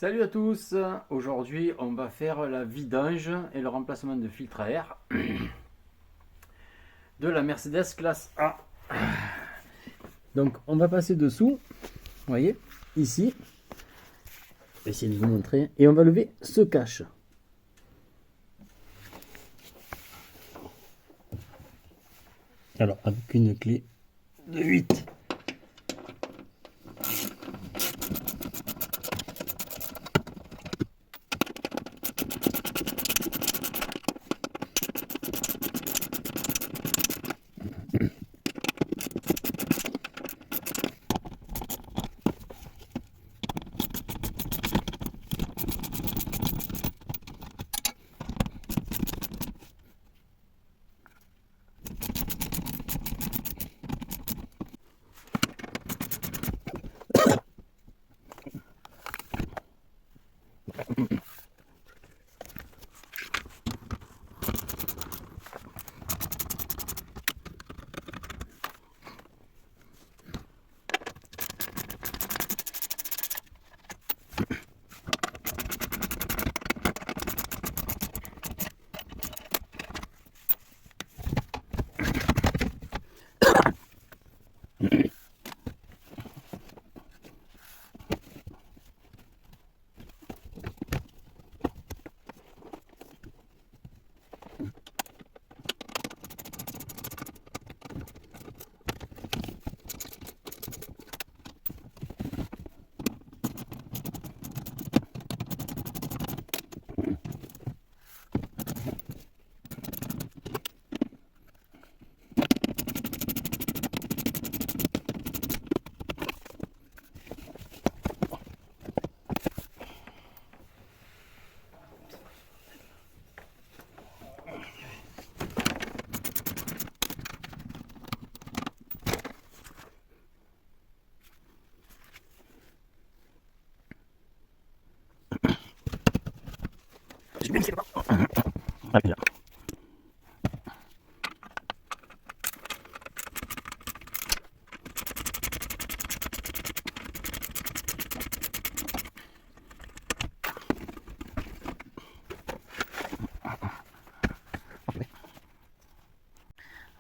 Salut à tous, aujourd'hui on va faire la vidange et le remplacement de filtre à air de la Mercedes classe A. Donc on va passer dessous, vous voyez, ici, je vais essayer de vous montrer, et on va lever ce cache. Alors avec une clé de 8.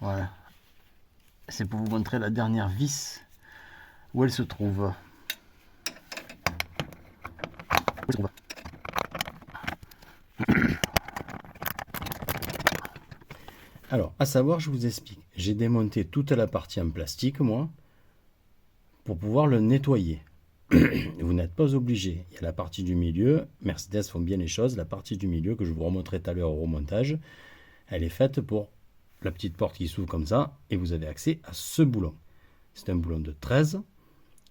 Voilà, c'est pour vous montrer la dernière vis où elle se trouve. Alors, à savoir, je vous explique. J'ai démonté toute la partie en plastique, moi, pour pouvoir le nettoyer. Vous n'êtes pas obligé. Il y a la partie du milieu. Mercedes font bien les choses. La partie du milieu, que je vous remontrerai tout à l'heure au remontage, elle est faite pour la petite porte qui s'ouvre comme ça, et vous avez accès à ce boulon. C'est un boulon de 13.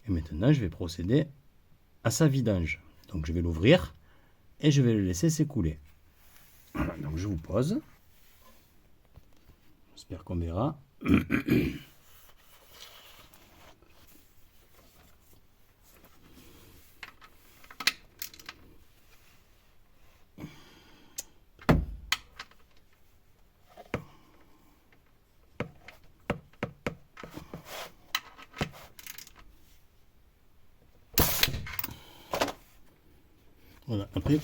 Et maintenant, je vais procéder à sa vidange. Donc, je vais l'ouvrir et je vais le laisser s'écouler. Voilà, donc je vous pose. J'espère qu'on verra. Voilà, après,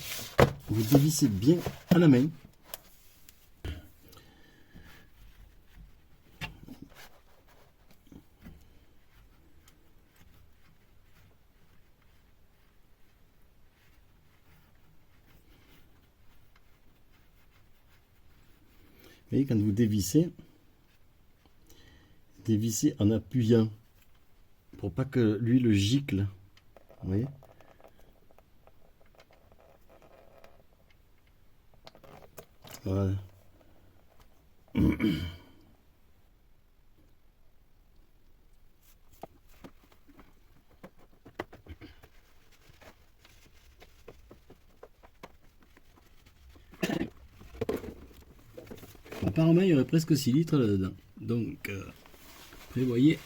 vous dévissez bien à la main. Vous voyez, quand vous dévissez en appuyant pour pas que l'huile gicle. Vous voyez ? Voilà. Apparemment, il y aurait presque 6 litres là-dedans. Donc, prévoyez.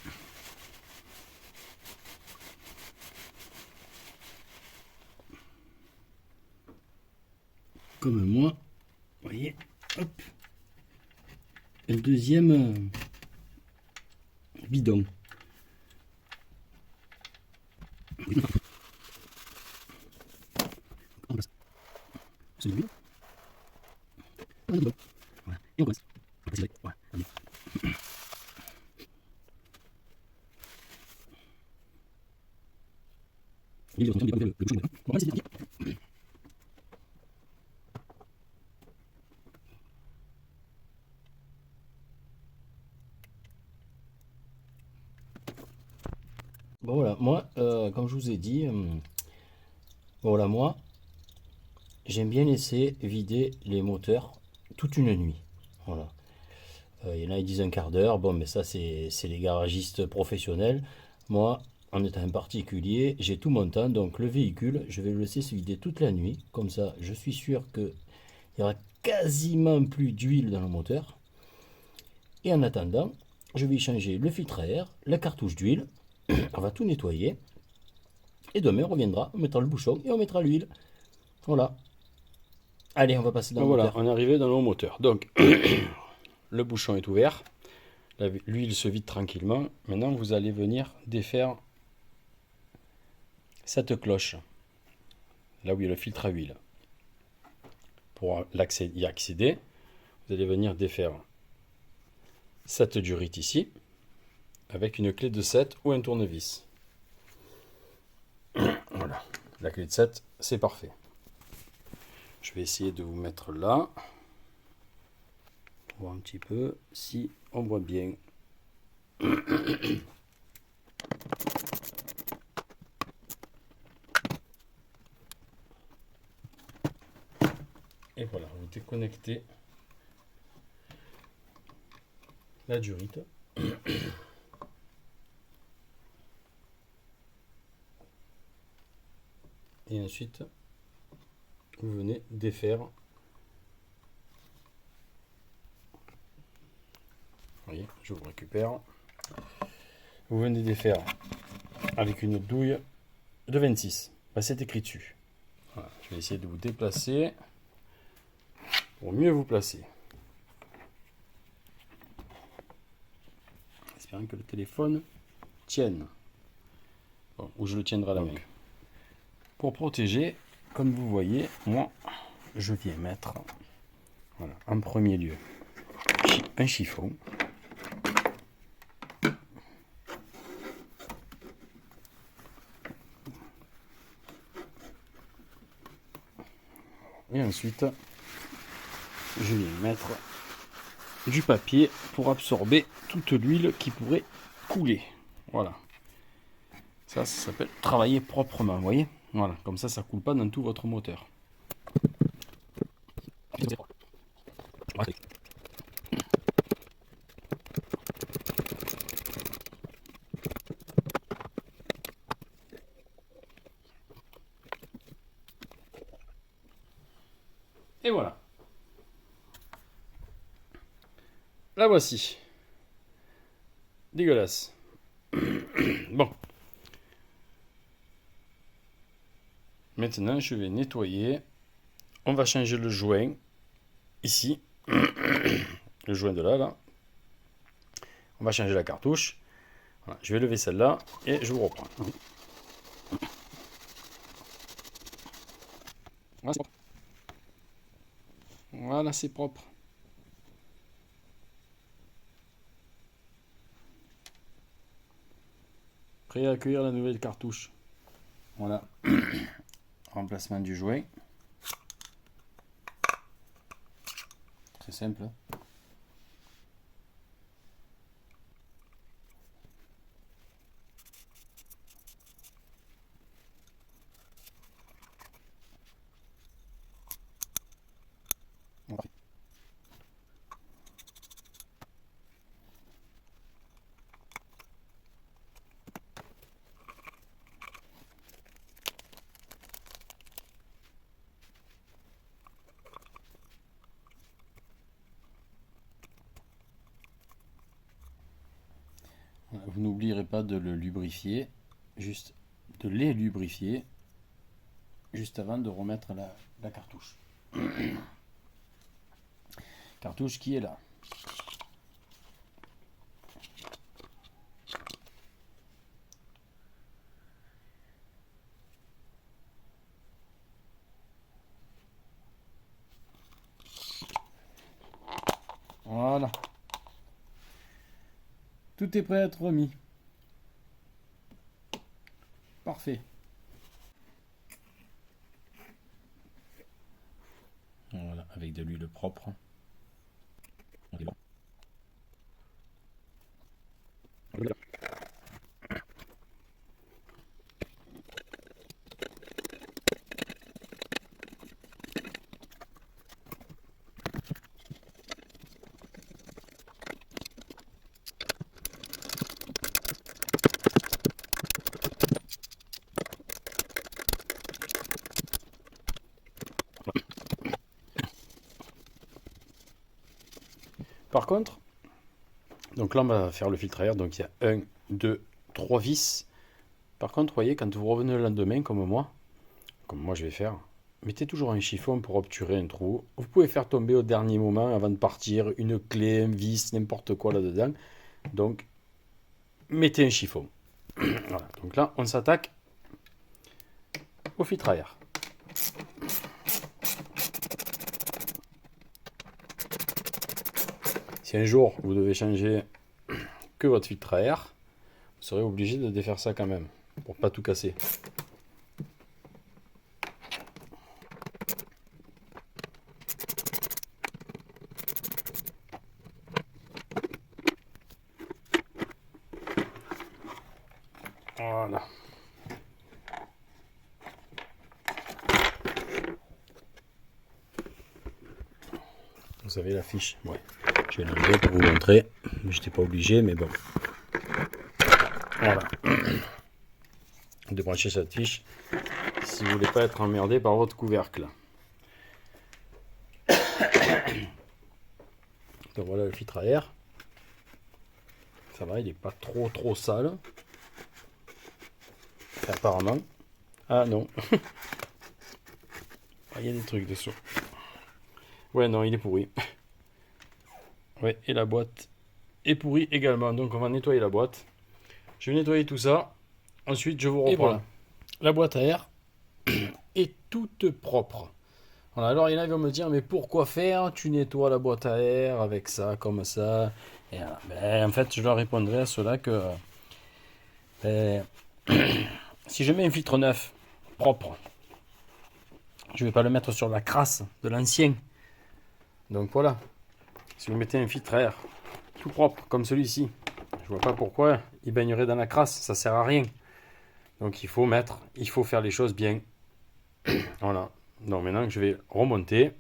Comme moi. Vous voyez, hop. Et le deuxième bidon. C'est de l'huile. Voilà. Et on commence. On passe direct. Voilà. Allez. L'huile, on va le bouchon. Bon, c'est bien. Bon voilà, moi, comme je vous ai dit, voilà, moi, j'aime bien laisser vider les moteurs toute une nuit. Voilà. Il y en a qui disent un quart d'heure. Bon, mais ça, c'est les garagistes professionnels. Moi, en étant un particulier, j'ai tout mon temps. Donc, le véhicule, je vais le laisser se vider toute la nuit. Comme ça, je suis sûr qu'il y aura quasiment plus d'huile dans le moteur. Et en attendant, je vais y changer le filtre à air, la cartouche d'huile. On va tout nettoyer. Et demain, on reviendra, on mettra le bouchon et on mettra l'huile. Voilà. Allez, on va passer dans le moteur. Voilà, on est arrivé dans le moteur. Donc, le bouchon est ouvert. L'huile se vide tranquillement. Maintenant, vous allez venir défaire cette cloche, là où il y a le filtre à huile. Pour y accéder, vous allez venir défaire cette durite ici, avec une clé de 7 ou un tournevis. Voilà, la clé de 7, c'est parfait. Je vais essayer de vous mettre là, pour voir un petit peu si on voit bien. Et voilà, vous déconnectez la durite. Et ensuite, vous venez défaire. Vous voyez, je vous récupère. Vous venez défaire avec une douille de 26. C'est écrit dessus. Voilà, je vais essayer de vous déplacer pour mieux vous placer. Espérant que le téléphone tienne. Bon, ou je le tiendrai à la main. Pour protéger, comme vous voyez, moi, je viens mettre, voilà, en premier lieu, un chiffon. Et ensuite, je viens mettre du papier pour absorber toute l'huile qui pourrait couler. Voilà. Ça s'appelle travailler proprement, vous voyez? Voilà, comme ça ne coule pas dans tout votre moteur. Et voilà. La voici. Dégueulasse. Bon. Maintenant, je vais nettoyer. On va changer le joint. Ici. Le joint de là. On va changer la cartouche. Voilà, je vais lever celle-là et je vous reprends. Voilà, c'est propre. Prêt à accueillir la nouvelle cartouche. Voilà. Remplacement du joint. Très simple. Vous n'oublierez pas de le lubrifier, juste de les lubrifier, juste avant de remettre la cartouche. Cartouche qui est là. Voilà. Tout est prêt à être remis. Parfait. Voilà, avec de l'huile propre. Par contre, donc là on va faire le filtre à air, donc il y a 1, 2, 3 vis. Par contre, vous voyez, quand vous revenez le lendemain, comme moi je vais faire, mettez toujours un chiffon pour obturer un trou. Vous pouvez faire tomber au dernier moment, avant de partir, une clé, un vis, n'importe quoi là-dedans. Donc, mettez un chiffon. Voilà. Donc là, on s'attaque au filtre à air. Si un jour vous devez changer que votre filtre à air, vous serez obligé de défaire ça quand même, pour pas tout casser. Voilà. Vous avez la fiche. Ouais. Je vais l'enlever pour vous montrer. Je n'étais pas obligé, mais bon. Voilà. De brancher cette fiche si vous voulez pas être emmerdé par votre couvercle. Donc voilà le filtre à air. Ça va, il n'est pas trop sale. Apparemment. Ah non. Il y a des trucs dessous. Ouais, non, il est pourri. Ouais, et la boîte est pourrie également. Donc on va nettoyer la boîte. Je vais nettoyer tout ça. Ensuite, je vous reprends. Et voilà. La boîte à air est toute propre. Voilà, alors il y en a qui vont me dire, mais pourquoi faire? Tu nettoies la boîte à air avec ça, comme ça. Et voilà. Ben, en fait, je leur répondrai à cela que si je mets un filtre neuf, propre, je ne vais pas le mettre sur la crasse de l'ancien. Donc voilà. Si vous mettez un filtre à air tout propre, comme celui-ci, je vois pas pourquoi il baignerait dans la crasse, ça sert à rien. Donc il faut faire les choses bien. Voilà. Donc maintenant je vais remonter.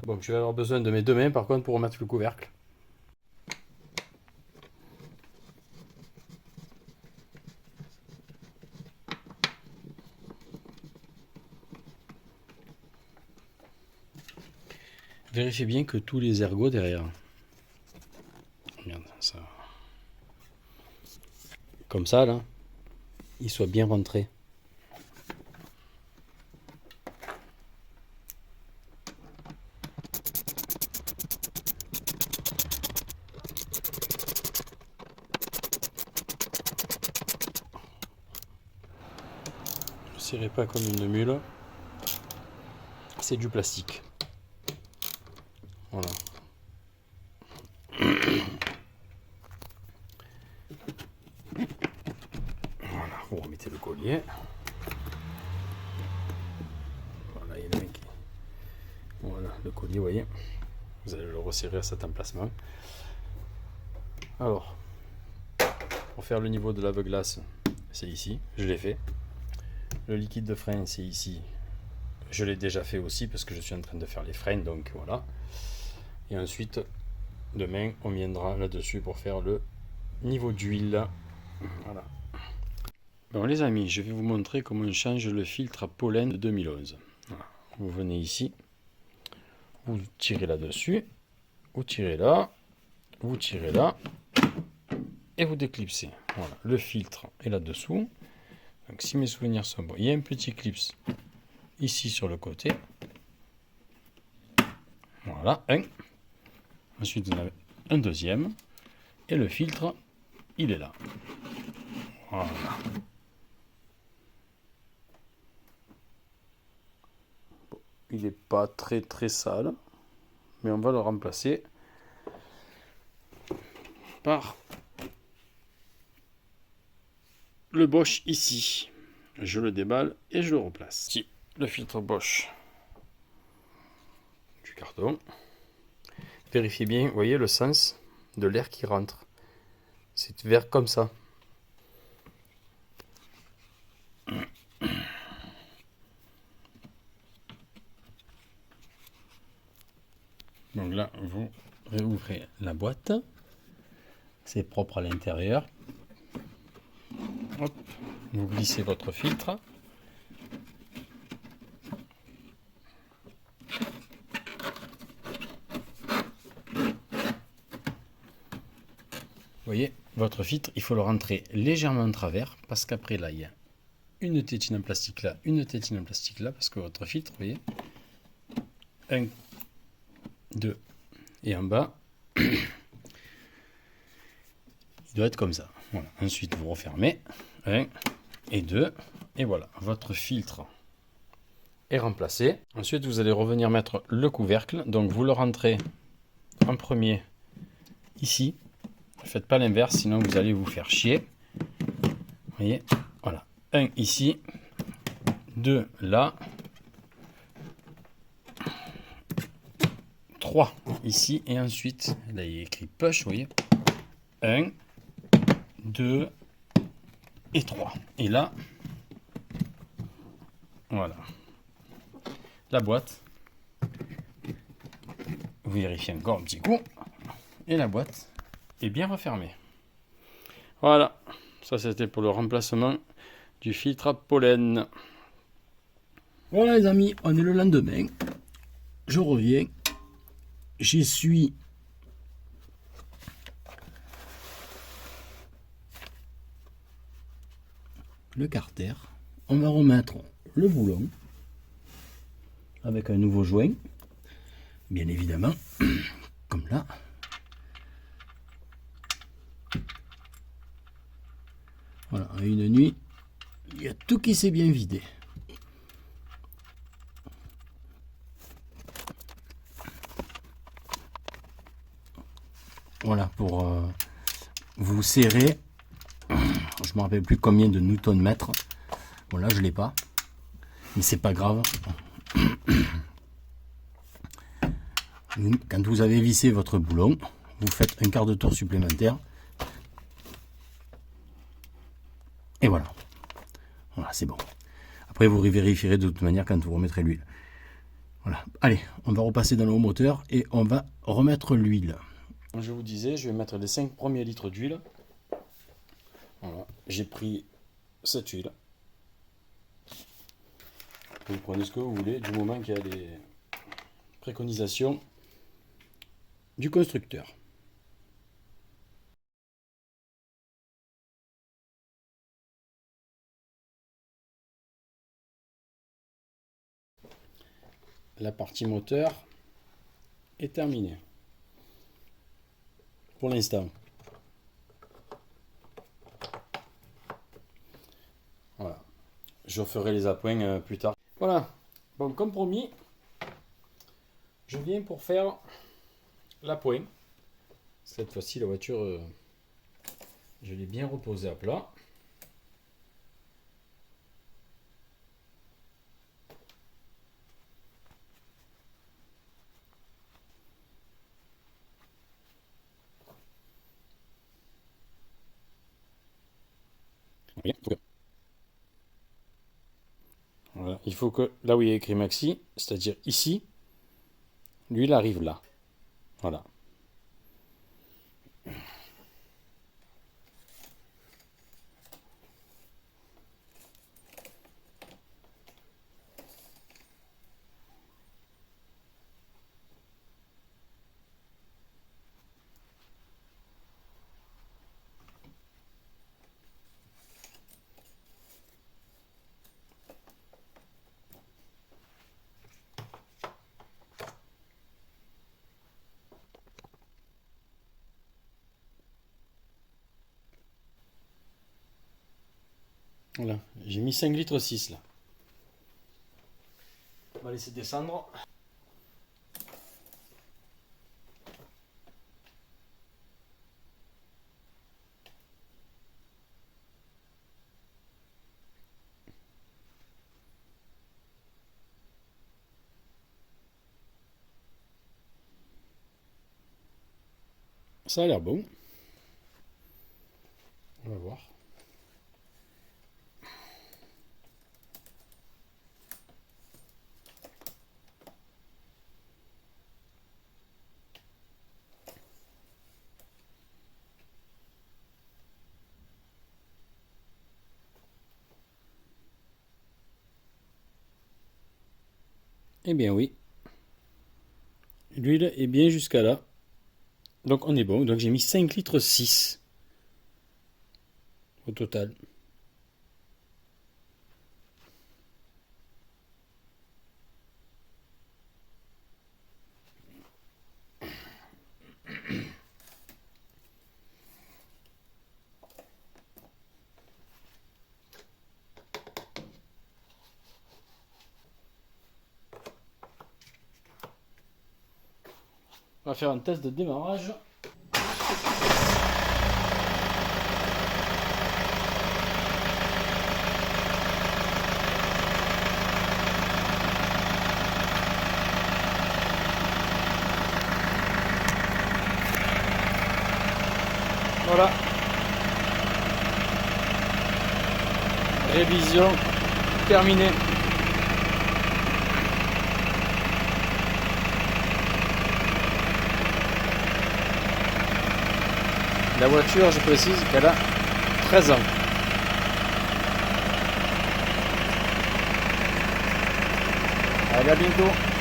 Bon, je vais avoir besoin de mes deux mains par contre pour remettre le couvercle. Vérifiez bien que tous les ergots derrière. Regarde ça. Comme ça là, ils soient bien rentrés. Ne serrez pas comme une mule. C'est du plastique. Voilà. Voilà, vous remettez le collier. Voilà, il y en a un qui... Voilà, le collier, vous voyez. Vous allez le resserrer à cet emplacement. Alors, pour faire le niveau de lave-glace, c'est ici, je l'ai fait. Le liquide de frein, c'est ici. Je l'ai déjà fait aussi parce que je suis en train de faire les freins, donc voilà. Et ensuite, demain, on viendra là-dessus pour faire le niveau d'huile. Voilà. Bon les amis, je vais vous montrer comment on change le filtre à pollen de 2011. Voilà. Vous venez ici, vous tirez là-dessus, vous tirez là, vous tirez là, et vous déclipsez. Voilà, le filtre est là-dessous. Donc si mes souvenirs sont bons, il y a un petit clips ici sur le côté. Voilà, un. Ensuite, vous en avez un deuxième. Et le filtre, il est là. Voilà. Il n'est pas très très sale, mais on va le remplacer par le Bosch ici. Je le déballe et je le replace. Ici, le filtre Bosch du carton. Vérifiez bien, vous voyez le sens de l'air qui rentre. C'est vert comme ça. Donc là, vous réouvrez la boîte. C'est propre à l'intérieur. Hop, vous glissez votre filtre. Vous voyez, votre filtre, il faut le rentrer légèrement en travers parce qu'après là, il y a une tétine en plastique là, une tétine en plastique là, parce que votre filtre, vous voyez, 1, 2 et en bas, il doit être comme ça. Voilà. Ensuite, vous refermez, 1 et 2, et voilà, votre filtre est remplacé. Ensuite, vous allez revenir mettre le couvercle, donc vous le rentrez en premier ici. Ne faites pas l'inverse, sinon vous allez vous faire chier. Vous voyez, voilà. 1 ici, 2 là, 3 ici, et ensuite, là il y a écrit push, vous voyez. 1, 2 et 3. Et là, voilà. La boîte. Vous vérifiez encore un petit coup. Et la boîte est bien refermée. Voilà, ça c'était pour le remplacement du filtre à pollen. Voilà les amis, on est le lendemain. Je reviens. J'essuie le carter. On va remettre le boulon avec un nouveau joint, bien évidemment, comme là. Voilà, en une nuit, il y a tout qui s'est bien vidé. Voilà, pour vous serrer, je ne me rappelle plus combien de newton-mètres. Bon là, je ne l'ai pas, mais c'est pas grave. Quand vous avez vissé votre boulon, vous faites un quart de tour supplémentaire. Et voilà. Voilà, c'est bon. Après, vous vérifierez de toute manière quand vous remettrez l'huile. Voilà. Allez, on va repasser dans le haut moteur et on va remettre l'huile. Je vous disais, je vais mettre les 5 premiers litres d'huile. Voilà. J'ai pris cette huile. Vous prenez ce que vous voulez, du moment qu'il y a des préconisations du constructeur. La partie moteur est terminée. Pour l'instant. Voilà. Je ferai les appoints plus tard. Voilà. Bon, comme promis, je viens pour faire l'appoint. Cette fois-ci, la voiture, je l'ai bien reposée à plat. Voilà. Il faut que là où il y a écrit maxi, c'est-à-dire ici, l'huile arrive là. Voilà. Voilà, j'ai mis 5 litres 6 là. On va laisser descendre. Ça a l'air bon. On va voir. Eh bien oui. L'huile est bien jusqu'à là. Donc on est bon. Donc j'ai mis 5 litres 6 au total. On va faire un test de démarrage. Voilà. Révision terminée. La voiture, je précise qu'elle a 13 ans. Allez, à bientôt.